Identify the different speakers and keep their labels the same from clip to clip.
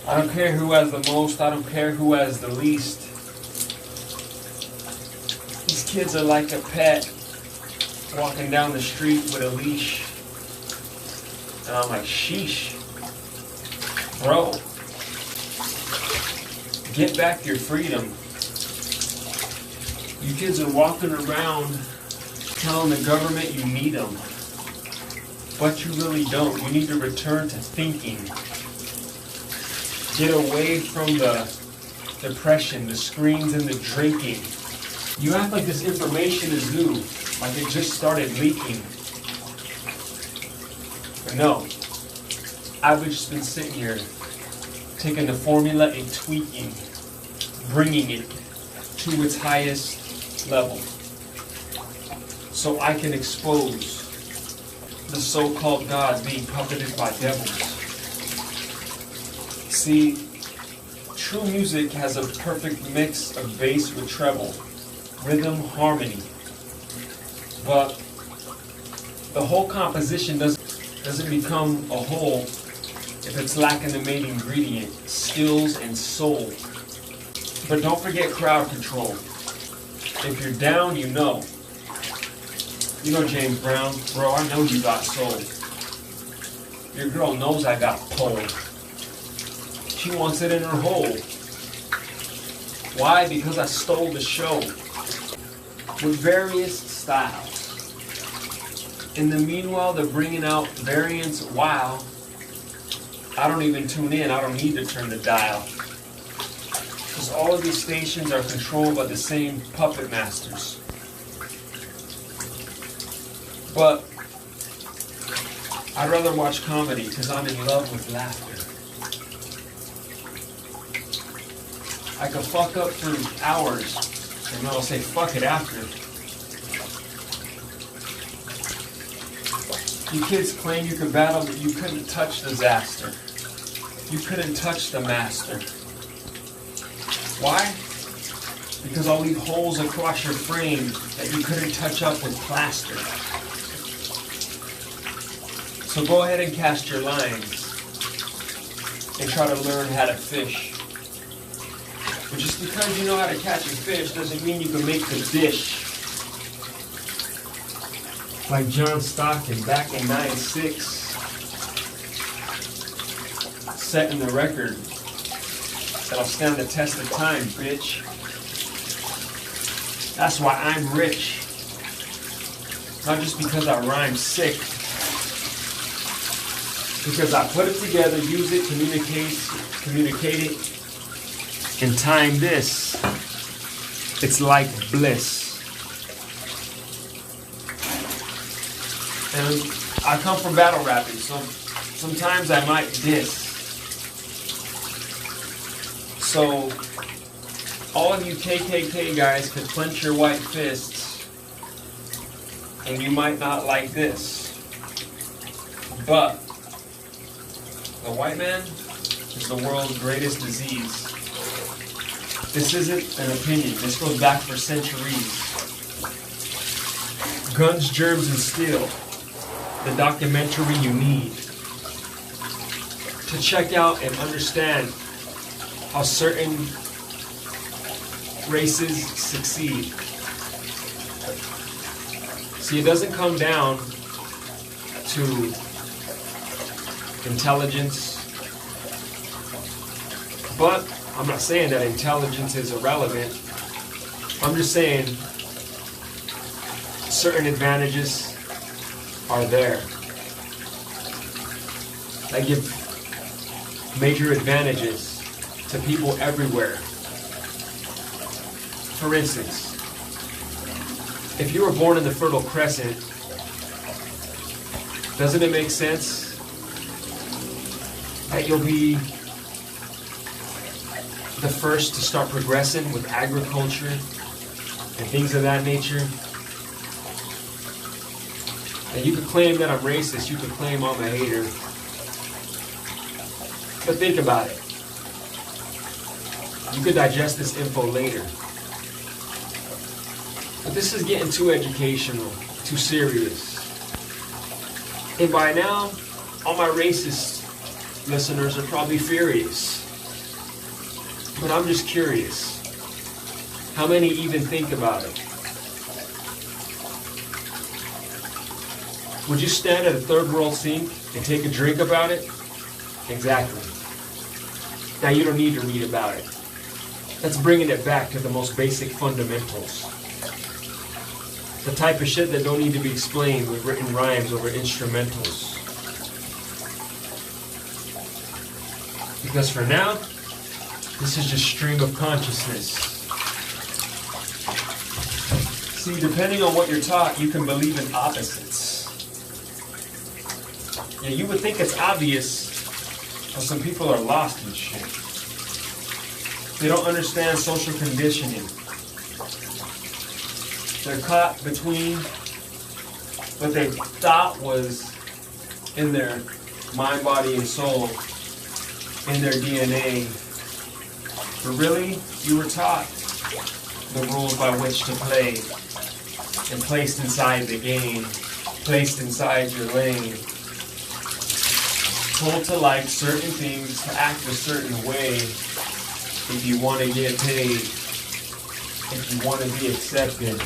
Speaker 1: I don't care who has the most, I don't care who has the least. These kids are like a pet walking down the street with a leash. And I'm like, sheesh. Bro, get back your freedom. You kids are walking around telling the government you need them. But you really don't. You need to return to thinking. Get away from the depression, the screens, and the drinking. You act like this information is new, like it just started leaking. But no, I've just been sitting here, taking the formula and tweaking, bringing it to its highest level, so I can expose the so-called God being puppeted by devils. See, true music has a perfect mix of bass with treble, rhythm, harmony. But the whole composition doesn't become a whole if it's lacking the main ingredient, skills and soul. But don't forget crowd control. If you're down, you know. You know James Brown, bro, I know you got soul. Your girl knows I got pulled. She wants it in her hole. Why? Because I stole the show with various styles. In the meanwhile, they're bringing out variants. Wow. I don't even tune in. I don't need to turn the dial. Because all of these stations are controlled by the same puppet masters. But I'd rather watch comedy because I'm in love with laughter. I could fuck up for hours and then I'll say fuck it after. You kids claim you could battle, but you couldn't touch disaster. You couldn't touch the master. Why? Because I'll leave holes across your frame that you couldn't touch up with plaster. So go ahead and cast your lines and try to learn how to fish. But just because you know how to catch a fish doesn't mean you can make the dish. Like John Stockton back in '96, setting the record that'll stand the test of time, bitch. That's why I'm rich. Not just because I rhyme sick. Because I put it together, use it, communicate it, and time this. It's like bliss. And I come from battle rapping, so sometimes I might diss. So all of you KKK guys could clench your white fists, and you might not like this. But the white man is the world's greatest disease. This isn't an opinion. This goes back for centuries. Guns, Germs, and Steel. The documentary you need to check out and understand how certain races succeed. See, it doesn't come down to intelligence, but I'm not saying that intelligence is irrelevant. I'm just saying certain advantages are there that give major advantages to people everywhere. For instance, if you were born in the Fertile Crescent, doesn't it make sense that you'll be the first to start progressing with agriculture and things of that nature? And you could claim that I'm racist, you could claim I'm a hater. But think about it. You could digest this info later. But this is getting too educational, too serious. And by now, all my racist listeners are probably furious. But I'm just curious, how many even think about it? Would you stand at a third world sink and take a drink about it? Exactly. Now you don't need to read about it. That's bringing it back to the most basic fundamentals. The type of shit that don't need to be explained with written rhymes over instrumentals. Because for now, this is just stream of consciousness. See, depending on what you're taught, you can believe in opposites. Yeah, you would think it's obvious, but some people are lost in shit. They don't understand social conditioning. They're caught between what they thought was in their mind, body, and soul, in their DNA. But really, you were taught the rules by which to play and placed inside the game, placed inside your lane. Told to like certain things, to act a certain way if you want to get paid, if you want to be accepted.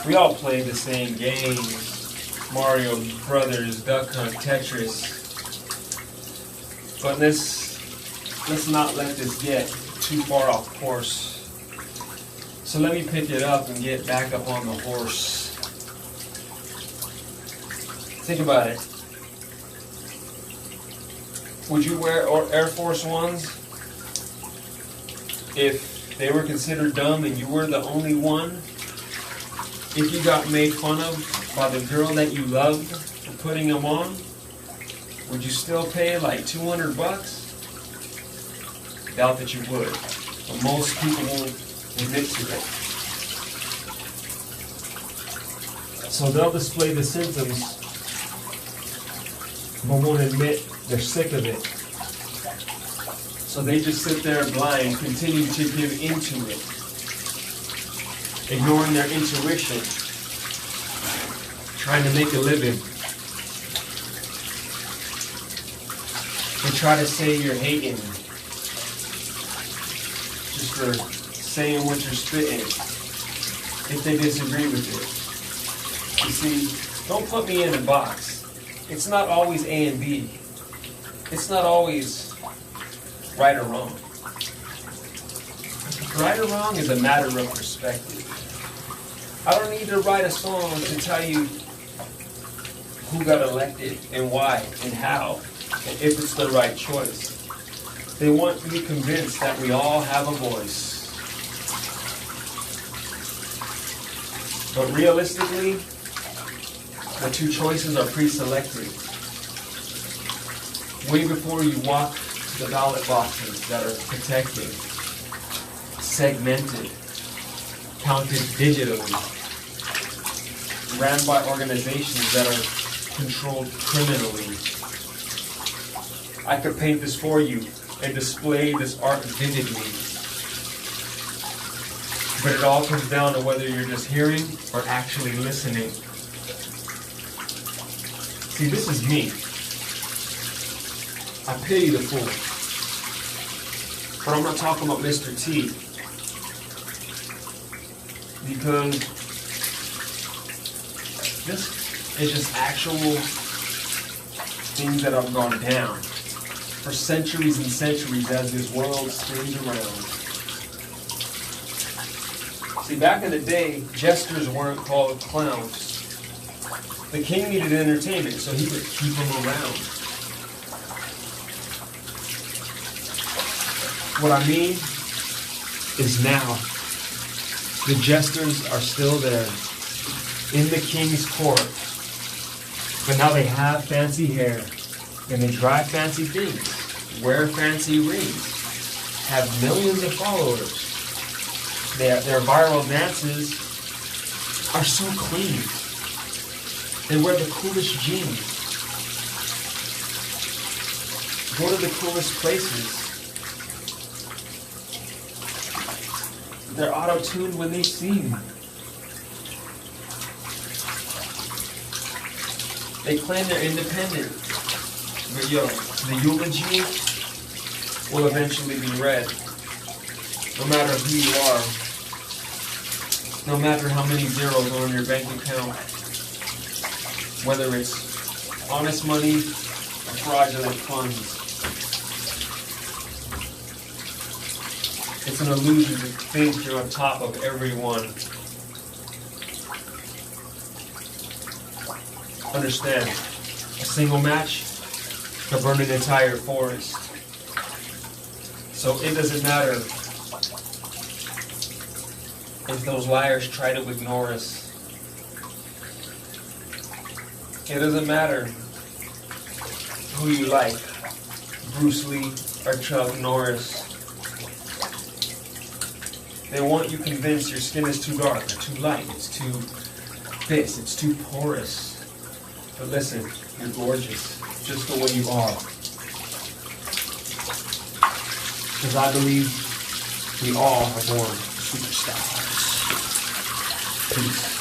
Speaker 1: We all play the same games, Mario Brothers, Duck Hunt, Tetris. But let's not let this get too far off course. So let me pick it up and get back up on the horse. Think about it. Would you wear Air Force Ones if they were considered dumb and you were the only one? If you got made fun of by the girl that you loved for putting them on, would you still pay like $200? Doubt that you would. But most people won't admit to it. So they'll display the symptoms, but won't admit they're sick of it. So they just sit there blind, continue to give into it, ignoring their intuition, trying to make a living. They try to say you're hating just for saying what you're spitting if they disagree with it. You see, don't put me in a box. It's not always A and B. It's not always right or wrong. Right or wrong is a matter of perspective. I don't need to write a song to tell you who got elected and why and how and if it's the right choice. They want me convinced that we all have a voice. But realistically, the two choices are pre-selected. Way before you walk to the ballot boxes that are protected, segmented, counted digitally, ran by organizations that are controlled criminally. I could paint this for you and display this art vividly. But it all comes down to whether you're just hearing or actually listening. See, this is me. I pity the fool. But I'm not talking about Mr. T. Because this is just actual things that have gone down for centuries and centuries as this world spins around. See, back in the day, jesters weren't called clowns. The king needed entertainment, so he would keep them around. What I mean is now, the jesters are still there in the king's court, but now they have fancy hair, and they drive fancy things, wear fancy rings, have millions of followers. Their viral dances are so clean. They wear the coolest jeans, go to the coolest places. They're auto-tuned when they sing. They claim they're independent. But yo, the eulogy will eventually be read. No matter who you are, no matter how many zeros are on your bank account, whether it's honest money or fraudulent funds. It's an illusion to think you're on top of everyone. Understand, a single match can burn an entire forest. So it doesn't matter if those liars try to ignore us. It doesn't matter who you like, Bruce Lee or Chuck Norris. They want you convinced your skin is too dark, or too light, it's too this, it's too porous. But listen, you're gorgeous, just the way you are. Because I believe we all are born superstars. Peace.